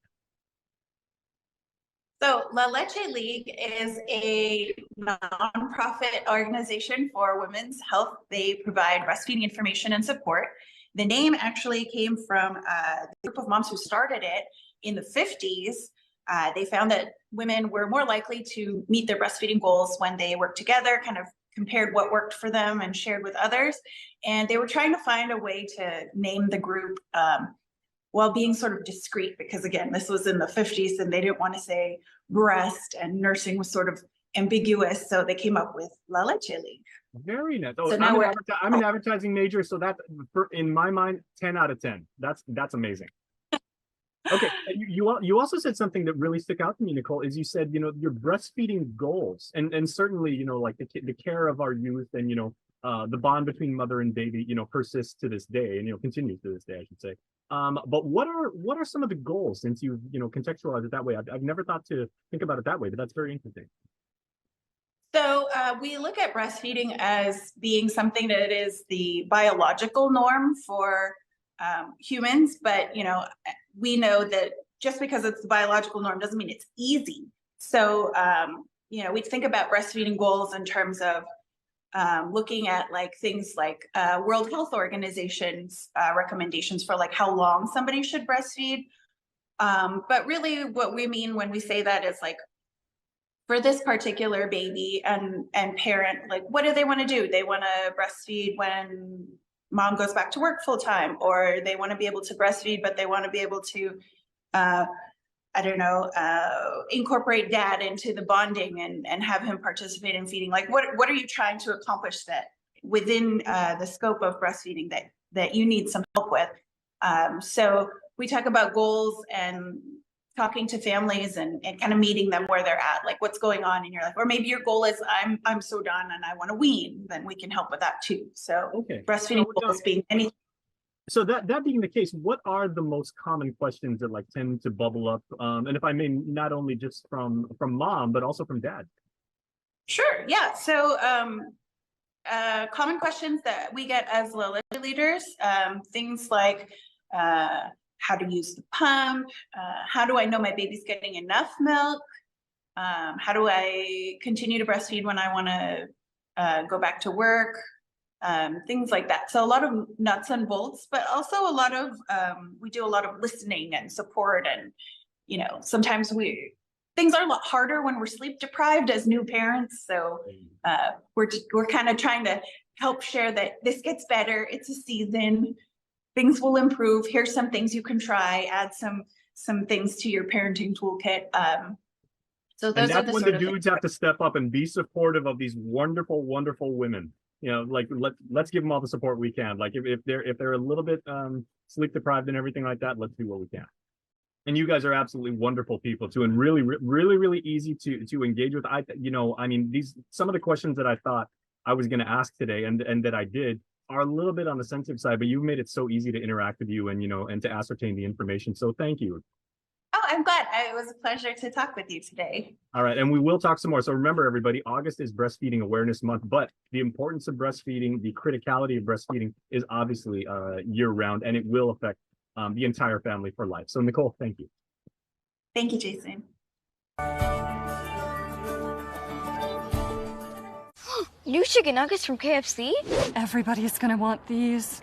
So La Leche League is a nonprofit organization for women's health. They provide breastfeeding information and support. The name actually came from the group of moms who started it in the 50s. They found that women were more likely to meet their breastfeeding goals when they worked together, kind of compared what worked for them and shared with others. And they were trying to find a way to name the group while being sort of discreet, because again, this was in the 50s and they didn't want to say breast, and nursing was sort of ambiguous. So they came up with La Leche League. Very nice. Oh, So now I'm an advertising major, so that, in my mind, 10 out of 10. That's amazing. Okay, you also said something that really stuck out to me, Nicole, is you said, you know, your breastfeeding goals, and certainly, you know, like the care of our youth, and, you know, the bond between mother and baby, you know, persists to this day, and, you know, continues to this day, I should say. But what are some of the goals, since you know, contextualized it that way? I've never thought to think about it that way, but that's very interesting. So we look at breastfeeding as being something that is the biological norm for humans, but, you know, we know that just because it's the biological norm doesn't mean it's easy. So, you know, we think about breastfeeding goals in terms of looking at like things like World Health Organization's recommendations for like how long somebody should breastfeed. But really what we mean when we say that is like, for this particular baby and parent, like, what do they want to do? They want to breastfeed when mom goes back to work full time, or they want to be able to breastfeed, but they want to be able to, I don't know, incorporate dad into the bonding and have him participate in feeding. Like, what are you trying to accomplish that within the scope of breastfeeding that you need some help with? So we talk about goals and talking to families and kind of meeting them where they're at, like what's going on in your life. Or maybe your goal is I'm so done and I want to wean, then we can help with that too. So breastfeeding goals being anything. So that being the case, what are the most common questions that like tend to bubble up? And if I may, not only just from mom, but also from dad. Sure, yeah. So common questions that we get as La Leche leaders, things like how to use the pump, how do I know my baby's getting enough milk, how do I continue to breastfeed when I want to go back to work, things like that. So a lot of nuts and bolts, but also a lot of, we do a lot of listening and support. And, you know, sometimes things are a lot harder when we're sleep deprived as new parents. So we're kind of trying to help share that this gets better. It's a season. Things will improve. Here's some things you can try. Add some things to your parenting toolkit. So those are the when sort the of dudes have to step up and be supportive of these wonderful, wonderful women. You know, like let's give them all the support we can. Like if they're a little bit sleep deprived and everything like that, let's do what we can. And you guys are absolutely wonderful people too, and really easy to engage with. I mean, some of the questions that I thought I was going to ask today, and that I did, are a little bit on the sensitive side, but you've made it so easy to interact with you and and to ascertain the information. So thank you. Oh, I'm glad. It was a pleasure to talk with you today. All right, and we will talk some more. So remember, everybody, August is Breastfeeding Awareness Month, but the importance of breastfeeding, the criticality of breastfeeding is obviously year-round, and it will affect the entire family for life. So Nicole, thank you. Thank you, Jason. New chicken nuggets from KFC? Everybody's gonna want these.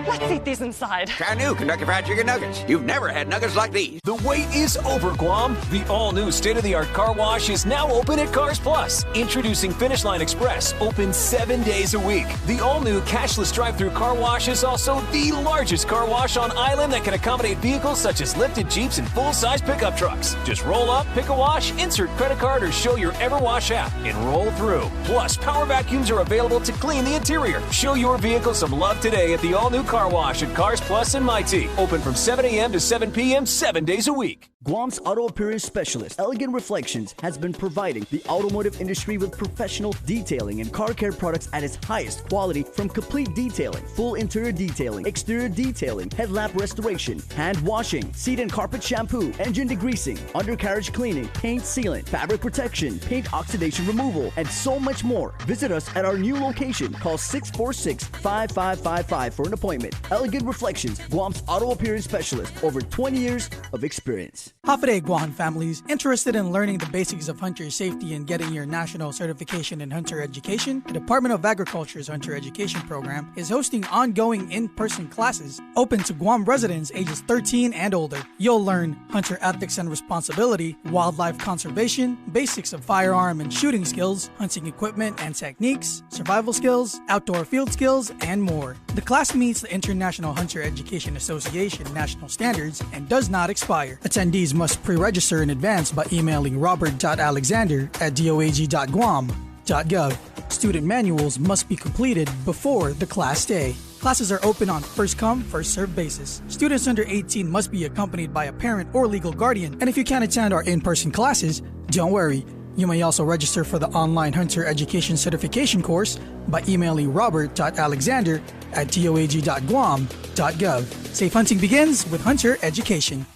Let's eat these inside. Try new Kentucky Fried Chicken Nuggets. You've never had nuggets like these. The wait is over, Guam. The all-new state-of-the-art car wash is now open at Cars Plus. Introducing Finish Line Express, open 7 days a week. The all-new cashless drive-through car wash is also the largest car wash on island that can accommodate vehicles such as lifted Jeeps and full-size pickup trucks. Just roll up, pick a wash, insert credit card, or show your EverWash app and roll through. Plus, power vacuums are available to clean the interior. Show your vehicle some love today at the all-new car wash at Cars Plus and Mighty. Open from 7 a.m. to 7 p.m. 7 days a week. Guam's auto appearance specialist, Elegant Reflections, has been providing the automotive industry with professional detailing and car care products at its highest quality, from complete detailing, full interior detailing, exterior detailing, headlamp restoration, hand washing, seat and carpet shampoo, engine degreasing, undercarriage cleaning, paint sealant, fabric protection, paint oxidation removal, and so much more. Visit us at our new location. Call 646-5555 for an appointment. Elegant Reflections, Guam's auto appearance specialist, over 20 years of experience. Hafaday Guam families, interested in learning the basics of hunter safety and getting your national certification in hunter education? The Department of Agriculture's Hunter Education Program is hosting ongoing in-person classes open to Guam residents ages 13 and older. You'll learn hunter ethics and responsibility, wildlife conservation, basics of firearm and shooting skills, hunting equipment and techniques, survival skills, outdoor field skills, and more. The class meets the International Hunter Education Association national standards and does not expire. Attendees must pre-register in advance by emailing robert.alexander@doag.guam.gov. Student manuals must be completed before the class day. Classes are open on first-come, first-served basis. Students under 18 must be accompanied by a parent or legal guardian, and if you can't attend our in-person classes, don't worry. You may also register for the online Hunter Education Certification course by emailing robert.alexander@doag.guam.gov. Safe hunting begins with Hunter Education.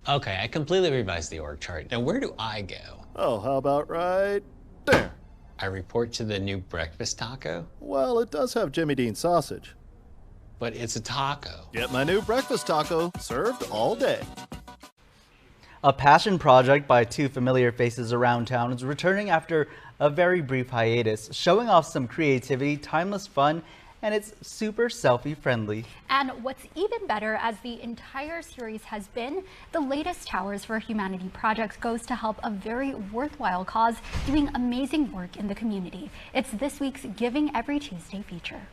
Okay, I completely revised the org chart. Now where do I go? Oh, how about right there? I report to the new breakfast taco? Well, it does have Jimmy Dean sausage. But it's a taco. Get my new breakfast taco, served all day. A passion project by two familiar faces around town is returning after a very brief hiatus, showing off some creativity, timeless fun, and it's super selfie friendly. And what's even better, as the entire series has been, the latest Towers for Humanity project goes to help a very worthwhile cause doing amazing work in the community. It's this week's Giving Every Tuesday feature.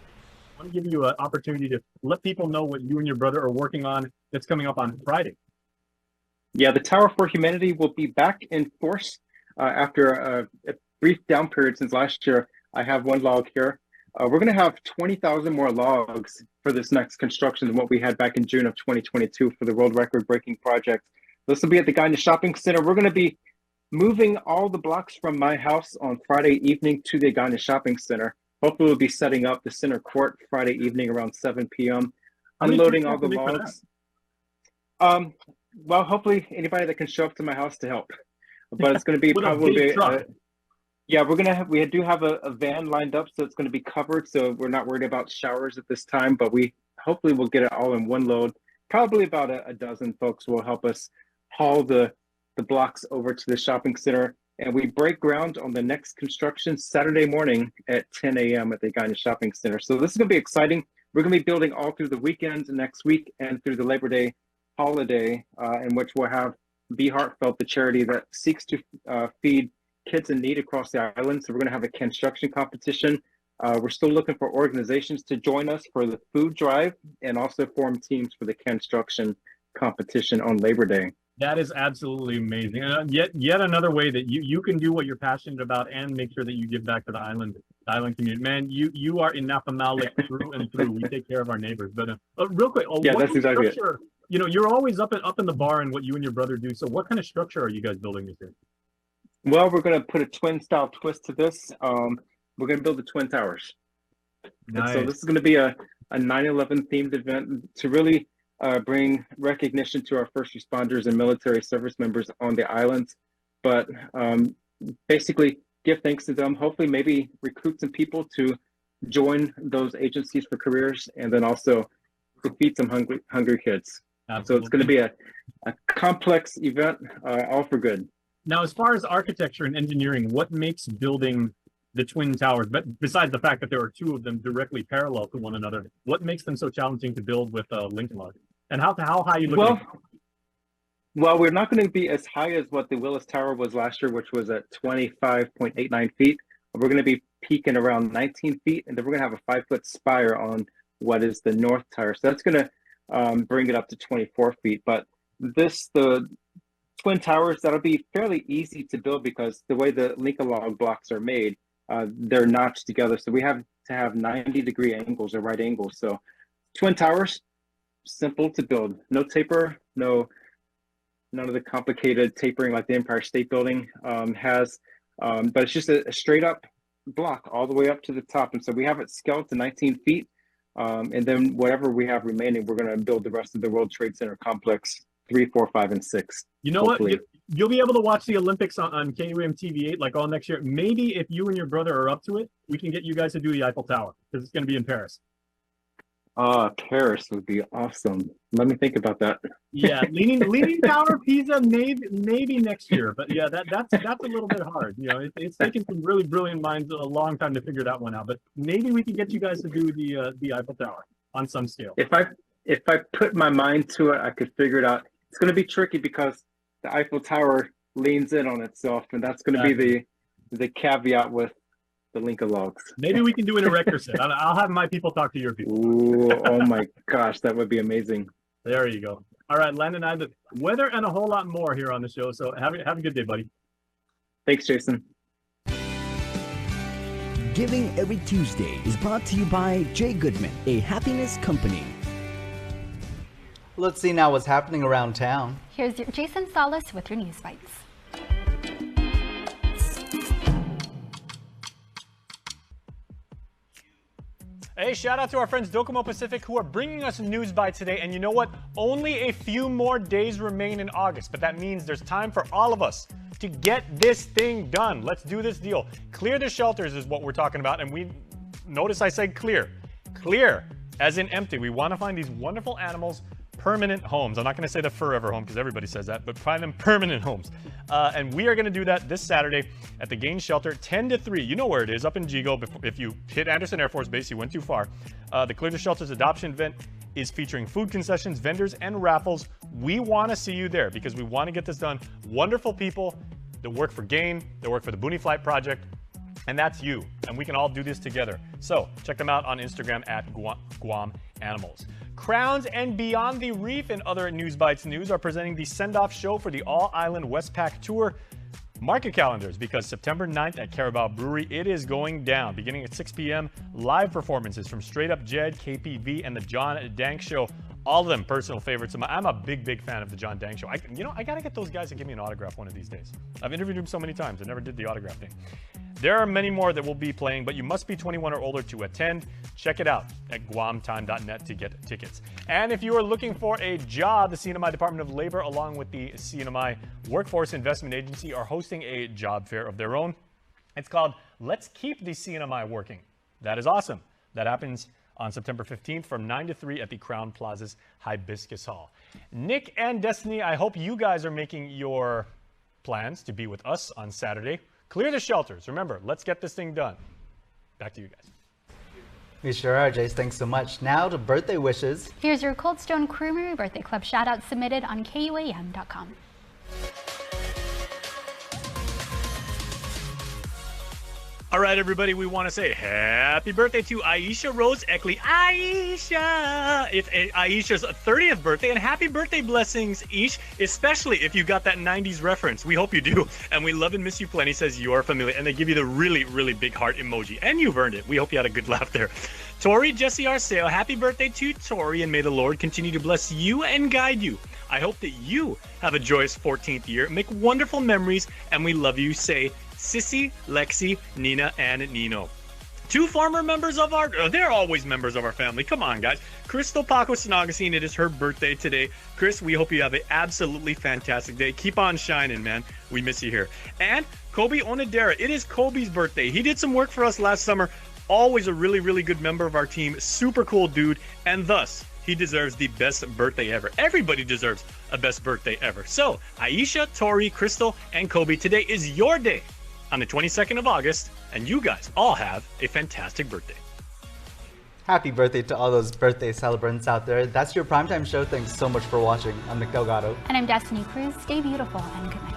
I want to give you an opportunity to let people know what you and your brother are working on that's coming up on Friday. Yeah, the Tower for Humanity will be back in force after a brief down period since last year. I have one log here. We're going to have 20,000 more logs for this next construction than what we had back in June of 2022 for the world record breaking project. This will be at the Gaina Shopping Center. We're going to be moving all the blocks from my house on Friday evening to the Gaina Shopping Center. Hopefully we'll be setting up the center court Friday evening around 7 p.m. Unloading all the logs. Well, hopefully anybody that can show up to my house to help. But it's going to be probably yeah, we do have a van lined up, so it's going to be covered, so we're not worried about showers at this time, but we hopefully will get it all in one load. Probably about a dozen folks will help us haul the blocks over to the shopping center, and we break ground on the next construction Saturday morning at 10 a.m. at the Gaina Shopping Center. So this is going to be exciting. We're going to be building all through the weekends next week and through the Labor Day holiday, in which we'll have Be Heartfelt, the charity that seeks to feed kids in need across the island. So we're going to have a construction competition. We're still looking for organizations to join us for the food drive and also form teams for the construction competition on Labor Day. That is absolutely amazing. Yet another way that you can do what you're passionate about and make sure that you give back to the island Island community. Man, you are in Napa Malik through and through. We take care of our neighbors. But real quick, Yeah, what that's exactly it. structure? You know, you're always up in the bar and what you and your brother do. So what kind of structure are you guys building this year? Well, we're gonna put a twin style twist to this. We're gonna build the Twin Towers. Nice. And so this is gonna be a 9/11 themed event to really bring recognition to our first responders and military service members on the islands, but basically give thanks to them. Hopefully, maybe recruit some people to join those agencies for careers, and then also to feed some hungry kids. Absolutely. So it's going to be a complex event, all for good. Now, as far as architecture and engineering, what makes building the Twin Towers, but besides the fact that there are two of them directly parallel to one another, what makes them so challenging to build with Lincoln Log? And how high are you looking at? Well, we're not going to be as high as what the Willis Tower was last year, which was at 25.89 feet. We're going to be peaking around 19 feet, and then we're going to have a 5-foot spire on what is the North Tower. So that's going to bring it up to 24 feet. But the Twin Towers, that'll be fairly easy to build because the way the Lincoln Log blocks are made, they're notched together. So we have to have 90-degree angles or right angles. So Twin Towers, simple to build. No taper, none of the complicated tapering like the Empire State Building has, but it's just a straight up block all the way up to the top. And so we have it scaled to 19 feet. And then whatever we have remaining, we're going to build the rest of the World Trade Center complex 3, 4, 5, and 6. You know hopefully. What? You'll be able to watch the Olympics on KUAM TV 8 like all next year. Maybe if you and your brother are up to it, we can get you guys to do the Eiffel Tower because it's going to be in Paris. Paris would be awesome. Let me think about that. Yeah, leaning Tower, Pisa, maybe next year. But yeah, that's a little bit hard. You know, it's taken some really brilliant minds a long time to figure that one out. But maybe we can get you guys to do the Eiffel Tower on some scale. If I put my mind to it, I could figure it out. It's going to be tricky because the Eiffel Tower leans in on itself, and that's going to be the caveat with the Lincoln Logs. Maybe we can do an erector set. I'll have my people talk to your people. Ooh, oh my gosh, that would be amazing. There you go. All right, Landon and I, the weather and a whole lot more here on the show. So have a good day, buddy. Thanks, Jason. Giving Every Tuesday is brought to you by J. Goodman, a happiness company. Let's see now what's happening around town. Here's Jason Salas with your News Bites. Hey, shout out to our friends Docomo Pacific who are bringing us News Bites today. And you know what? Only a few more days remain in August, but that means there's time for all of us to get this thing done. Let's do this deal. Clear the shelters is what we're talking about. And we notice I said clear. Clear as in empty. We want to find these wonderful animals permanent homes. I'm not going to say the forever home because everybody says that, but find them permanent homes. And we are going to do that this Saturday at the Gaines Shelter, 10 to 3. You know where it is, up in Jigo. If you hit Anderson Air Force Base, you went too far. The Clear the Shelters adoption event is featuring food concessions, vendors, and raffles. We want to see you there because we want to get this done. Wonderful people that work for GAIN, that work for the Boonie Flight Project, and that's you. And we can all do this together. So check them out on Instagram at Guam Animals. Crowns and Beyond the Reef and other News Bites news are presenting the send-off show for the All-Island Westpac Tour. Mark your calendars because September 9th at Carabao Brewery, it is going down. Beginning at 6 p.m., live performances from Straight Up Jed, KPV, and the John Dank Show. All of them personal favorites of mine. I'm a big fan of the John Dank Show. I got to get those guys to give me an autograph one of these days. I've interviewed them so many times. I never did the autograph thing. There are many more that will be playing, but you must be 21 or older to attend. Check it out at guamtime.net to get tickets. And if you are looking for a job, the CNMI Department of Labor, along with the CNMI Workforce Investment Agency, are hosting a job fair of their own. It's called Let's Keep the CNMI Working. That is awesome. That happens on September 15th from 9 to 3 at the Crown Plaza's Hibiscus Hall. Nick and Destiny, I hope you guys are making your plans to be with us on Saturday. Clear the shelters. Remember, let's get this thing done. Back to you guys. We sure are, Jace. Thanks so much. Now to birthday wishes. Here's your Cold Stone Creamery Birthday Club shout-out submitted on KUAM.com. All right, everybody, we want to say happy birthday to Aisha Rose Eckley. Aisha! It's Aisha's 30th birthday, and happy birthday blessings, Ish, especially if you got that 90s reference. We hope you do. And we love and miss you plenty, says your family. And they give you the really, really big heart emoji. And you've earned it. We hope you had a good laugh there. Tori Jesse Arceo, happy birthday to Tori, and may the Lord continue to bless you and guide you. I hope that you have a joyous 14th year, make wonderful memories, and we love you, say Sissy, Lexi, Nina, and Nino. 2 former members of our, they're always members of our family. Come on, guys. Crystal Paco Sinagacine, it is her birthday today. Chris, we hope you have an absolutely fantastic day. Keep on shining, man. We miss you here. And Kobe Onodera, it is Kobe's birthday. He did some work for us last summer. Always a really, really good member of our team. Super cool dude. And thus, he deserves the best birthday ever. Everybody deserves a best birthday ever. So, Aisha, Tori, Crystal, and Kobe, today is your day on the 22nd of August, and you guys all have a fantastic birthday. Happy birthday to all those birthday celebrants out there. That's your primetime show. Thanks so much for watching. I'm Nick Delgado. And I'm Destiny Cruz. Stay beautiful and good night.